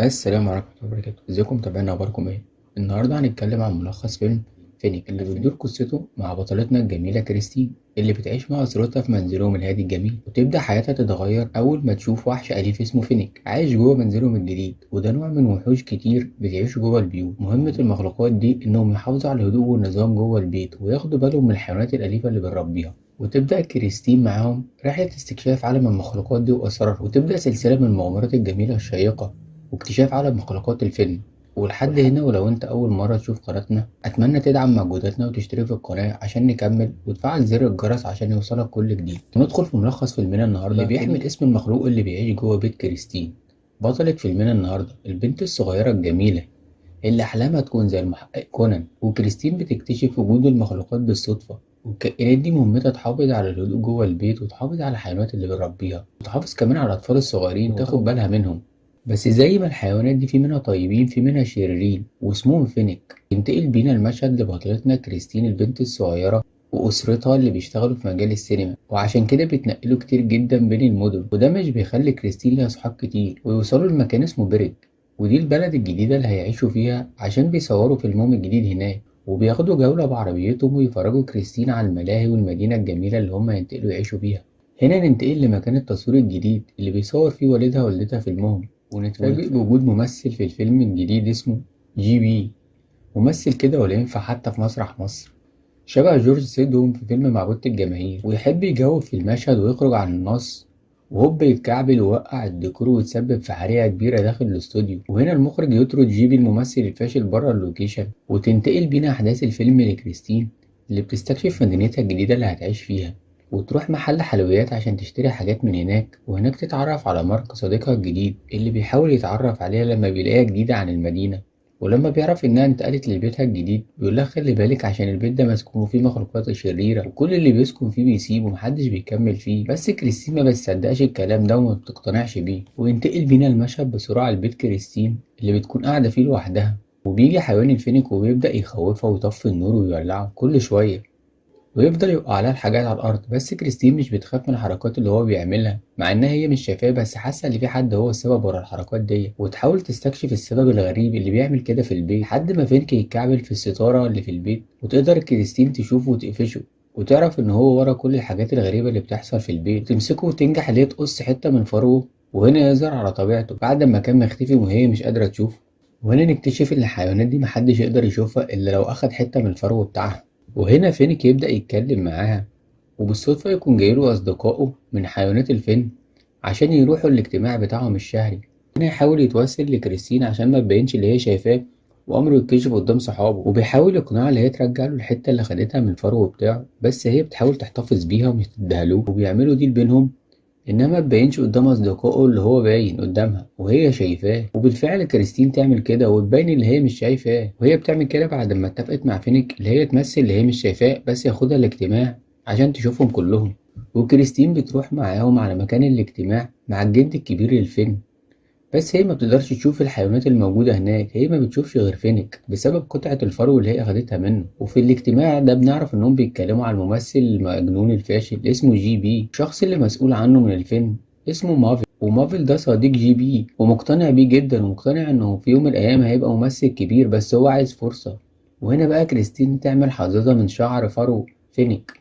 السلام عليكم ورحمة الله وبركاته، ازيكم متابعينا؟ اخباركم ايه؟ النهارده هنتكلم عن ملخص فيلم فينيك اللي بتدور قصته مع بطلتنا الجميلة كريستين اللي بتعيش مع أسرتها في منزلهم الهادي الجميل، وتبدأ حياتها تتغير أول ما تشوف وحش أليف اسمه فينيك عايش جوه منزلهم الجديد، وده نوع من وحوش كتير بتعيش جوه البيوت. مهمة المخلوقات دي إنهم يحافظوا على الهدوء والنظام جوه البيت وياخدوا بالهم من الحيوانات الأليفة اللي بنربيها. وتبدأ كريستين معاهم رحلة استكشاف عالم المخلوقات دي وأسرارها، وتبدأ سلسلة من المغامرات الجميلة الشيقة واكتشاف عالم مخلوقات الفيلم. ولحد هنا، ولو انت اول مرة تشوف قناتنا اتمنى تدعم مجهوداتنا وتشترك في القناة عشان نكمل، وتفعل زر الجرس عشان يوصلك كل جديد. ندخل في ملخص فيلمنا النهاردة اللي بيحمل اسم المخلوق اللي بيعيش جوه بيت كريستين. بطلة فيلمنا النهاردة البنت الصغيرة الجميلة اللي أحلامها تكون زي المحقق كونان، وكريستين بتكتشف وجود المخلوقات بالصدفة. والكائنات دي مهمتها تحافظ على الهدوء جوه البيت وتحافظ على الحيوانات اللي بنربيها وتحافظ كمان على الأطفال الصغيرين وتاخد بالها منهم. بس زي ما الحيوانات دي في منها طيبين في منها شريرين واسمهم فينيك. ينتقل بينا المشهد لبطلتنا كريستين البنت الصغيرة وأسرتها اللي بيشتغلوا في مجال السينما، وعشان كده بيتنقلوا كتير جدا بين المدن، وده مش بيخلي كريستين لها صحاب كتير، ويوصلوا لمكان اسمه بيرج، ودي البلد الجديدة اللي هيعيشوا فيها عشان بيصوروا فيلمهم الجديد هناك. وبياخدوا جولة بعربيتهم ويفرجوا كريستين على الملاهي والمدينة الجميلة اللي هم هينتقلوا يعيشوا فيها. هنا ننتقل لمكان التصوير الجديد اللي بيصور فيه والدها ووالدتها فيلمهم، ونتفاجئ بوجود ممثل في الفيلم الجديد اسمه جي بي. ممثل كده ولا ينفع حتى في مسرح مصر، شبه جورج سيدهم في فيلم معبود الجماهير، ويحب يجود في المشهد ويخرج عن النص، وهوب يتكعبل ويوقع الديكور ويتسبب في حريقة كبيرة داخل الاستوديو. وهنا المخرج يطرد جيبي الممثل الفاشل بره اللوكيشن، وتنتقل بينا أحداث الفيلم لكريستين اللي بتستكشف مدينتها الجديدة اللي هتعيش فيها، وتروح محل حلويات عشان تشتري حاجات من هناك، وهناك تتعرف على مارك صديقها الجديد اللي بيحاول يتعرف عليها لما بيلاقيها جديدة عن المدينة. ولما بيعرف إنها انتقلت لبيتها الجديد بيقولها خلي بالك عشان البيت ده مسكون فيه مخلوقات شريرة، وكل اللي بيسكن فيه بيسيبه ومحدش بيكمل فيه. بس كريستين ما بتصدقش الكلام ده وما بتقتنعش بيه. وينتقل بينا المشهد بسرعة لبيت كريستين اللي بتكون قاعدة فيه لوحدها، وبيجي حيوان الفينيك وبيبدأ يخوفها ويطفي النور ويولعه كل شوية، ويفضل يوقع عليها الحاجات على الأرض. بس كريستين مش بتخاف من الحركات اللي هو بيعملها، مع إنها هي مش شايفاه بس حاسة إن في حد هو السبب ورا الحركات دي، وتحاول تستكشف السبب الغريب اللي بيعمل كده في البيت لحد ما فينك يتكعبل في الستارة اللي في البيت، وتقدر كريستين تشوفه وتقفشه وتعرف إن هو ورا كل الحاجات الغريبة اللي بتحصل في البيت، وتمسكه وتنجح اللي هي تقص حتة من فروه، وهنا يظهر على طبيعته بعد ما كان مختفي وهي مش قادرة تشوفه. وهنا نكتشف إن الحيوانات دي محدش يقدر يشوفها إلا لو أخد حتة من الفرو بتاعها. وهنا فينيك يبدأ يتكلم معاها، وبالصدفة يكون جايله أصدقائه من حيوانات الفيلم عشان يروحوا الاجتماع بتاعهم الشهري. هنا يحاول يتوسل لكريستين عشان ما تبينش اللي هي شايفاه، وأمره يتكشف قدام صحابه، وبيحاول يقنعها اللي هي ترجع له الحتة اللي خدتها من الفرو بتاعه، بس هي بتحاول تحتفظ بيها ومش تديهالوش، وبيعملوا ديل بينهم إنها ما تبينش قدام أصدقائه اللي هو باين قدامها وهي شايفاه. وبالفعل كريستين تعمل كده وتبين اللي هي مش شايفاه، وهي بتعمل كده بعد ما اتفقت مع فينيك اللي هي تمثل اللي هي مش شايفاه بس ياخدها الاجتماع عشان تشوفهم كلهم. وكريستين بتروح معاهم على مكان الاجتماع مع الجد الكبير للفيلم، بس هي ما بتقدرش تشوف الحيوانات الموجودة هناك، هي ما بتشوفش غير فينيك بسبب قطعة الفرو اللي هي أخدتها منه. وفي الاجتماع ده بنعرف إنهم بيتكلموا على الممثل المجنون الفاشل اسمه جي بي. الشخص اللي مسؤول عنه من الفيلم اسمه مافل، ومافل ده صديق جي بي ومقتنع بيه جدا، ومقتنع إنه في يوم من الأيام هيبقى ممثل كبير بس هو عايز فرصة. وهنا بقى كريستين تعمل حظاظة من شعر فرو فينيك،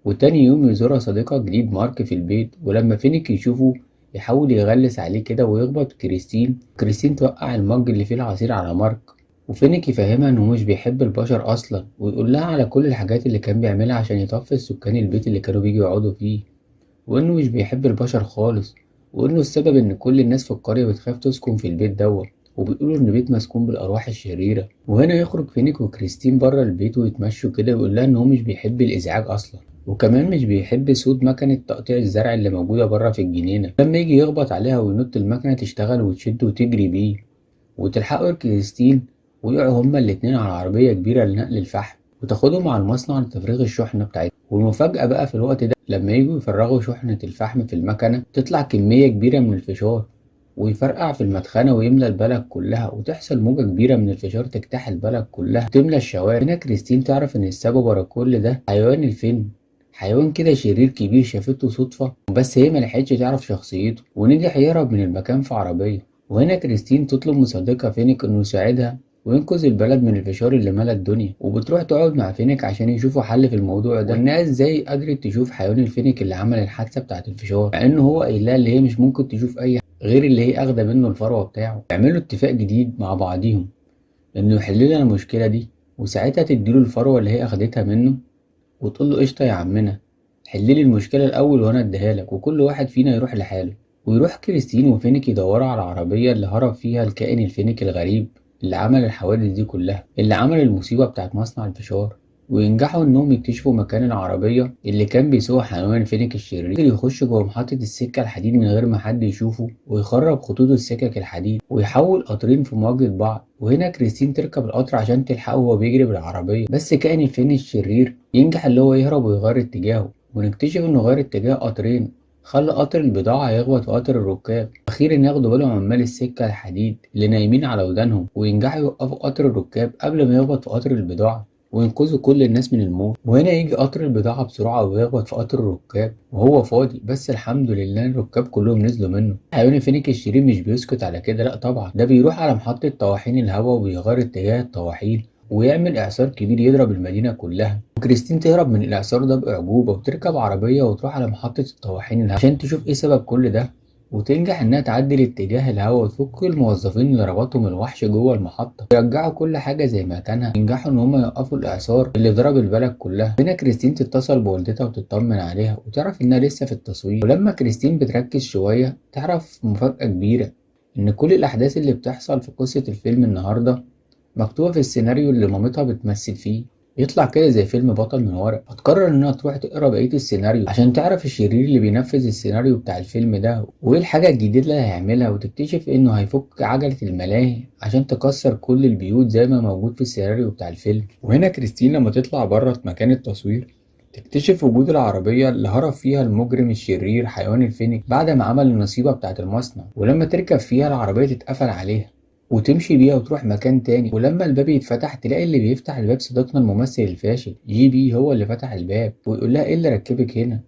وتاني يوم يزورها صديقها الجديد مارك في البيت، ولما فينيك يشوفه يحاول يغلس عليه كده ويخبط كريستين توقع المج اللي فيه العصير على مارك، وفينيك يفهمها انه مش بيحب البشر اصلا، ويقول لها على كل الحاجات اللي كان بيعملها عشان يطفي سكان البيت اللي كانوا بيجوا يقعدوا فيه، وانه مش بيحب البشر خالص، وانه السبب ان كل الناس في القرية بتخاف تسكن في البيت دوت، وبيقولوا ان البيت مسكون بالارواح الشريرة. وهنا يخرج فينيك وكريستين بره البيت ويتمشوا كده، ويقول لها ان هو مش بيحب الازعاج اصلا، وكمان مش بيحب صوت مكنة تقطيع الزرع اللي موجودة بره في الجنينة. لما يجي يخبط عليها وينط المكنة تشتغل وتشد وتجري بيه، وتلحقه كريستين ويقعوا هما الاتنين على عربية كبيرة لنقل الفحم وتاخدهم على المصنع لتفريغ الشحنة بتاعتهم. والمفاجأة بقى في الوقت ده لما يجوا يفرغوا شحنة الفحم في المكنة تطلع كمية كبيرة من الفشار ويفرقع في المدخنة ويملى البلد كلها، وتحصل موجة كبيرة من الفشار تجتاح البلد كلها وتملى الشوارع. هنا كريستين تعرف إن السبب ورا كل ده حيوان الفيلم، حيوان كده شرير كبير شافته صدفة بس هي ملحقتش تعرف شخصيته، ونجح يهرب من المكان في عربية. وهنا كريستين تطلب من صديقها فينيك إنه يساعدها وينقذ البلد من الفشار اللي ملا الدنيا، وبتروح تقعد مع فينيك عشان يشوفوا حل في الموضوع ده، وإنها إزاي قدرت تشوف حيوان الفينيك اللي عمل الحادثة بتاعة الفشار، مع إنه هو قايل لها اللي هي مش ممكن تشوف أي غير اللي هي أخدة منه الفروة بتاعه. يعملوا اتفاق جديد مع بعضيهم إنه يحل لنا المشكلة دي، وساعتها تديله الفروة اللي هي أخدتها منه وتقول له قشطة يا عمنا، حللي المشكلة الأول وأنا أديها لك، وكل واحد فينا يروح لحاله. ويروح كريستين وفينيك يدوروا على العربية اللي هرب فيها الكائن الفينيك الغريب اللي عمل الحوادث دي كلها، اللي عمل المصيبة بتاعت مصنع الفشار. وينجحوا إنهم يكتشفوا مكان العربية اللي كان بيسوق حيوان فينيك الشرير. يقدر يخش جوه محطة السكة الحديد من غير ما حد يشوفه، ويخرب خطوط السكك الحديد، ويحول قطرين في مواجهة بعض. وهنا كريستين تركب القطر عشان تلحقه وهو بيجري بالعربية، بس كائن الفينيك الشرير ينجح اللي هو يهرب ويغير اتجاهه، ونكتشف إنه غير اتجاه قطرين، خلى قطر البضاعة يخبط في قطر الركاب. أخيرا ياخدوا بالهم عمال السكة الحديد اللي نايمين على ودانهم، وينجحوا يوقفوا قطر الركاب قبل ما يخبط في قطر البضاعة وينقذوا كل الناس من الموت. وهنا يجي قطر البضاعة بسرعة ويخبط في قطر الركاب وهو فاضي، بس الحمد لله الركاب كلهم نزلوا منه. حيوان الفينيك الشرير مش بيسكت على كده، لأ طبعا، ده بيروح على محطة طواحين الهواء وبيغير اتجاه الطواحين ويعمل إعصار كبير يضرب المدينة كلها. وكريستين تهرب من الإعصار ده بأعجوبة وتركب عربية وتروح على محطة الطواحين الهواء عشان تشوف إيه سبب كل ده، وتنجح إنها تعدل اتجاه الهواء وتفك الموظفين اللي ربطهم الوحش جوه المحطة ويرجعوا كل حاجة زي ما كانها. ينجحوا إن هما يوقفوا الإعصار اللي ضرب البلد كلها. هنا كريستين تتصل بوالدتها وتطمن عليها وتعرف إنها لسه في التصوير. ولما كريستين بتركز شوية تعرف مفاجأة كبيرة، إن كل الأحداث اللي بتحصل في قصة الفيلم النهاردة مكتوبة في السيناريو اللي مامتها بتمثل فيه. يطلع كده زي فيلم بطل من ورق. هتقرر انها تروح تقرا بقية السيناريو عشان تعرف الشرير اللي بينفذ السيناريو بتاع الفيلم ده وايه الحاجة الجديدة اللي هيعملها، وتكتشف انه هيفك عجلة الملاهي عشان تكسر كل البيوت زي ما موجود في السيناريو بتاع الفيلم. وهنا كريستين لما تطلع بره مكان التصوير تكتشف وجود العربية اللي هرب فيها المجرم الشرير حيوان الفينيك بعد ما عمل النصيبة بتاعة المصنع. ولما تركب فيها العربية تتقفل عليها وتمشي بيها وتروح مكان تاني، ولما الباب يتفتح تلاقي اللي بيفتح الباب صديقنا الممثل الفاشل جي بي هو اللي فتح الباب، ويقول لها ايه اللي ركبك هنا.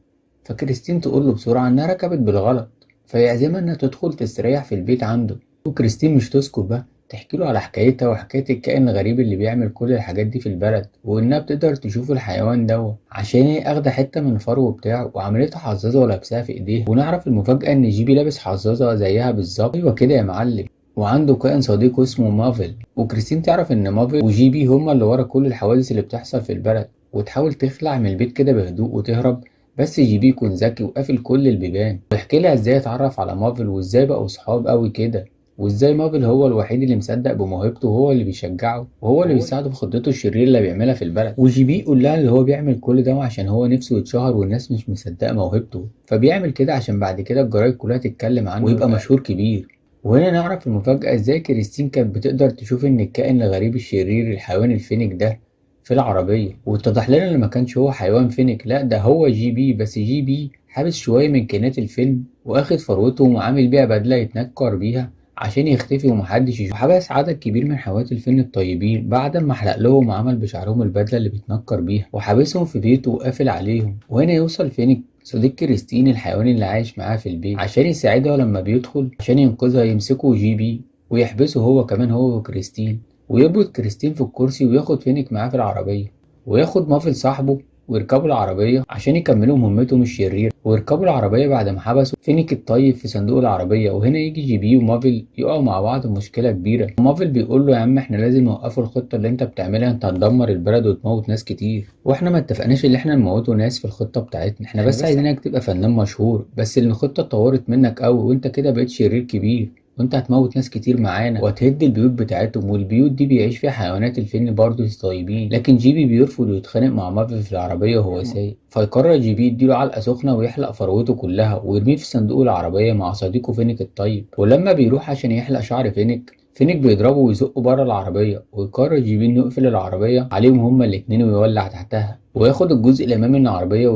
فكريستين تقول له بسرعة انها ركبت بالغلط، فيعزمها انها تدخل تستريح في البيت عنده. وكريستين مش تسكت بقى، تحكي له على حكايتها وحكاية الكائن الغريب اللي بيعمل كل الحاجات دي في البلد، وإنها بتقدر تشوف الحيوان ده عشان هي أخدة حتة من الفرو بتاعه وعملتها حظاظة ولابساها في إيديها. ونعرف المفاجأة إن جيبي لابس حظاظة زيها بالظبط. أيوة كده يا معلم. وعنده كائن صديق اسمه مافل. وكريستين تعرف إن مافل وجيبي هما اللي ورا كل الحوادث اللي بتحصل في البلد، وتحاول تخلع من البيت كده بهدوء وتهرب، بس جيبي يكون ذكي وقافل كل البيبان. ويحكي لها ازاي اتعرف على مافل وازاي بقوا صحاب قوي كده، وازاي مافل هو الوحيد اللي مصدق بموهبته وهو اللي بيشجعه وهو اللي بيساعده في خطته الشريرة اللي بيعملها في البلد. وجي بي يقول لها اللي هو بيعمل كل ده عشان هو نفسه يتشهر والناس مش مصدقة موهبته، فبيعمل كده عشان بعد كده الجرايد كلها تتكلم عنه ويبقى مشهور كبير. وهنا نعرف المفاجأة ازاي كريستين كانت بتقدر تشوف ان الكائن الغريب الشرير الحيوان الفينيك ده في العربية، واتضح لنا ان ما كانش هو حيوان فينيك، لا ده هو جي بي. بس جي بي حابس شوية من كائنات الفيلم واخد ثروتهم وعامل بيها بدلة يتنكر بيها عشان يختفي ومحدش يشوفه. وحبس عدد كبير من حيوانات الفيلم الطيبين بعد ما حلق لهم وعمل بشعرهم البدلة اللي بيتنكر بيها، وحابسهم في بيته وقافل عليهم. وهنا يوصل فينيك صديق كريستين الحيوان اللي عايش معاها في البيت عشان يساعدها لما بيدخل عشان ينقذها. يمسكوا جي بي ويحبسه هو كمان هو وكريستين، ويربط كريستين في الكرسي وياخد فينيك معاه في العربية، وياخد مافل صاحبه ويركبوا العربية عشان يكملوا مهمتهم الشريرة. ويركبوا العربية بعد ما حبسوا فينيك الطيب في صندوق العربية. وهنا يجي جي بي ومافل يقعوا مع بعض بمشكلة كبيرة. مافل بيقول له يا عم احنا لازم نوقفوا الخطة اللي انت بتعملها، انت هتدمر البلد وتموت ناس كتير، واحنا ما اتفقناش ان احنا نموتوا ناس في الخطة بتاعتنا، احنا بس عايزينك تبقى فنان مشهور، بس الخطة اتطورت منك قوي وانت كده بقيت شرير كبير، وانت هتموت ناس كتير معانا وهتهد البيوت بتاعتهم، والبيوت دي بيعيش فيها حيوانات الفيلم برضه طيبين. لكن جي بي بيرفض ويتخانق مع مافل في العربية وهو سايق، فيقرر جي بي يديله علقة سخنة ويحلق فروته كلها ويرميه في صندوق العربية مع صديقه فينيك الطيب. ولما بيروح عشان يحلق شعر فينيك بيضربه ويزقه بره العربية، ويقرر جي بي انه يقفل العربية عليهم هما الاتنين ويولع تحتها وياخد الجزء الامامي من العربية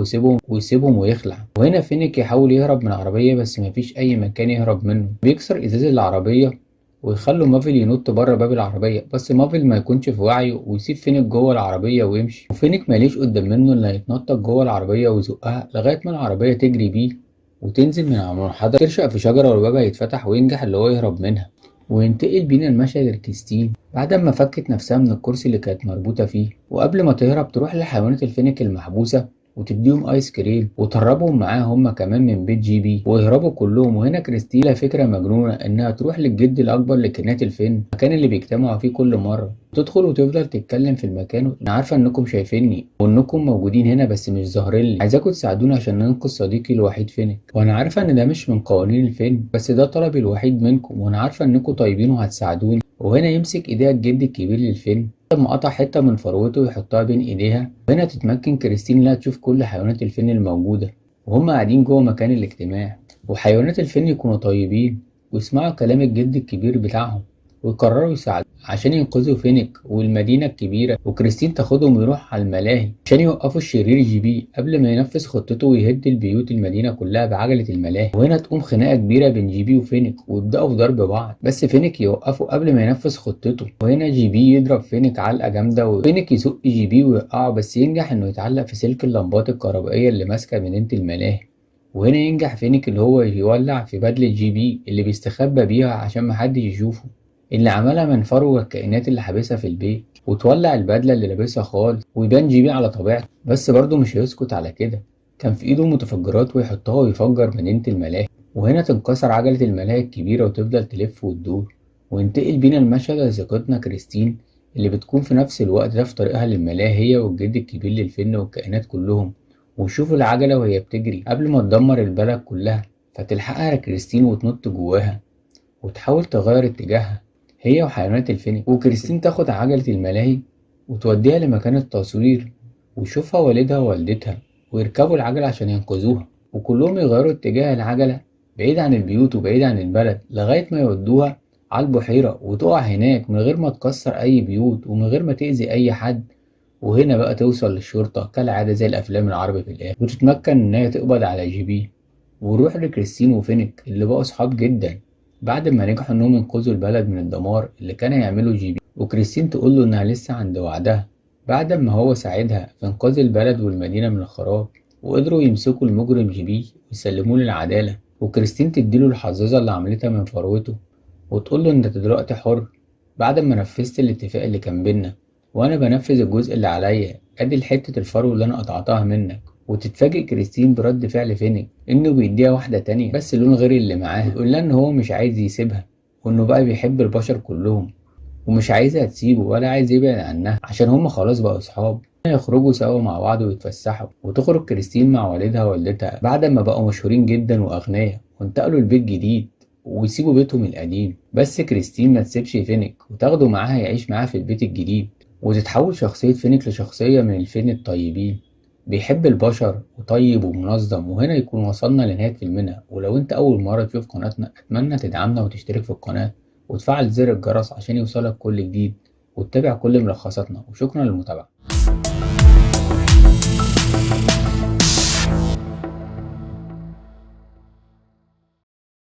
ويسيبهم ويخلع. وهنا فينيك يحاول يهرب من العربية بس مفيش اي مكان يهرب منه، بيكسر ازاز العربية ويخلوا مافل ينط بره باب العربية، بس مافل ما يكونش في وعيه ويسيب فينيك جوه العربية ويمشي، وفينيك ماليش قدام منه إلا يتنطط جوه العربية ويزقها لغاية ما العربية تجري بيه وتنزل من على المنحدر، ترشق في شجرة والباب يتفتح وينجح اللي هو يهرب منها. وينتقل بينا المشهد لكريستين بعد ما فكت نفسها من الكرسي اللي كانت مربوطة فيه، وقبل ما تهرب تروح لحيوانات الفينيك المحبوسة وتديهم ايس كريم وتهربهم معاها هما كمان من بيت جي بي ويهربوا كلهم. وهنا كريستين لها فكرة مجنونة انها تروح للجد الاكبر لكائنات الفين، المكان اللي بيجتمعوا فيه كل مرة، تدخل وتفضل تتكلم في المكان. انا عارفة انكم شايفيني وانكم موجودين هنا بس مش ظاهرين، عايزاكم تساعدوني عشان ننقذ صديقي الوحيد فينيك، وانا عارفة ان ده مش من قوانين الفيلم بس ده طلبي الوحيد منكم، وانا عارفة انكم طيبين وهتساعدوني. وهنا يمسك ايديها الجد الكبير للفيلم لما قطع حتة من فروته ويحطها بين ايديها. وهنا تتمكن كريستين انها تشوف كل حيوانات الفيلم الموجودة وهم قاعدين جوه مكان الاجتماع، وحيوانات الفيلم يكونوا طيبين ويسمعوا كلام الجد الكبير بتاعهم ويقرروا يساعدوا عشان ينقذوا فينيك والمدينة الكبيرة. وكريستين تاخدهم ويروح على الملاهي عشان يوقفوا الشرير جي بي قبل ما ينفذ خطته ويهد البيوت المدينة كلها بعجلة الملاهي. وهنا تقوم خناقة كبيرة بين جي بي وفينيك ويبدأوا في ضرب بعض، بس فينيك يوقفه قبل ما ينفذ خطته. وهنا جي بي يضرب فينيك علقة جامدة وفينيك يزق جي بي ويوقعه، بس ينجح انه يتعلق في سلك اللمبات الكهربائية اللي ماسكة مدينة الملاهي. وهنا ينجح فينيك اللي هو يولع في بدلة جي بي اللي بيستخبى بيها عشان محدش يشوفه، اللي عملها من فرو الكائنات اللي حابسها في البيت، وتولع البدلة اللي لابسها خالص ويبان جي بي على طبيعته. بس برضه مش هيسكت على كده، كان في ايده متفجرات ويحطها ويفجر مدينة الملاهي. وهنا تنكسر عجلة الملاهي الكبيرة وتفضل تلف وتدور. وينتقل بينا المشهد لصديقتنا كريستين اللي بتكون في نفس الوقت ده في طريقها للملاهي هي والجد الكبير للفن والكائنات كلهم، ويشوفوا العجلة وهي بتجري قبل ما تدمر البلد كلها، فتلحقها كريستين وتنط جواها وتحاول تغير اتجاهها هي وحيوانات الفينيك. وكريستين تاخد عجلة الملاهي وتوديها لمكان التصوير ويشوفها والدها ووالدتها ويركبوا العجلة عشان ينقذوها، وكلهم يغيروا اتجاه العجلة بعيد عن البيوت وبعيد عن البلد لغاية ما يودوها على البحيرة وتقع هناك من غير ما تكسر أي بيوت ومن غير ما تأذي أي حد. وهنا بقى توصل للشرطة كالعادة زي الأفلام العربي في الآخر وتتمكن إن هي تقبض على جي بي وروح لكريستين وفينيك اللي بقوا صحاب جدا بعد ما نجحوا انهم ينقذوا البلد من الدمار اللي كان هيعمله جي بي. وكريستين تقول له انها لسه عند وعدها بعد ما هو ساعدها في انقاذ البلد والمدينة من الخراب، وقدروا يمسكوا المجرم جي بي ويسلموه للعدالة. وكريستين تديله الحظاظة اللي عملتها من فروته وتقول له انت دلوقتي حر بعد ما نفذت الاتفاق اللي كان بينا، وانا بنفذ الجزء اللي عليا، ادي حتة الفرو اللي انا قطعتها منك. وتتفاجئ كريستين برد فعل فينيك انه بيديها واحدة تانية بس لون غير اللي معاها، ويقول لها ان هو مش عايز يسيبها وانه بقى بيحب البشر كلهم ومش عايزها تسيبه ولا عايز يبعد عنها عشان هما خلاص بقوا اصحاب. يخرجوا سوا مع بعض ويتفسحوا، وتخرج كريستين مع والدها ووالدتها بعد ما بقوا مشهورين جدا واغنياء وانتقلوا لبيت جديد ويسيبوا بيتهم القديم. بس كريستين ما تسيبش فينيك وتاخده معاها يعيش معاها في البيت الجديد، وتتحول شخصية فينيك لشخصية من الفين الطيبين بيحب البشر وطيب ومنظم. وهنا يكون وصلنا لنهاية فيلمنا، ولو انت أول مرة تشوف قناتنا أتمنى تدعمنا وتشترك في القناة وتفعل زر الجرس عشان يوصلك كل جديد وتتابع كل ملخصاتنا، وشكرا للمتابعة.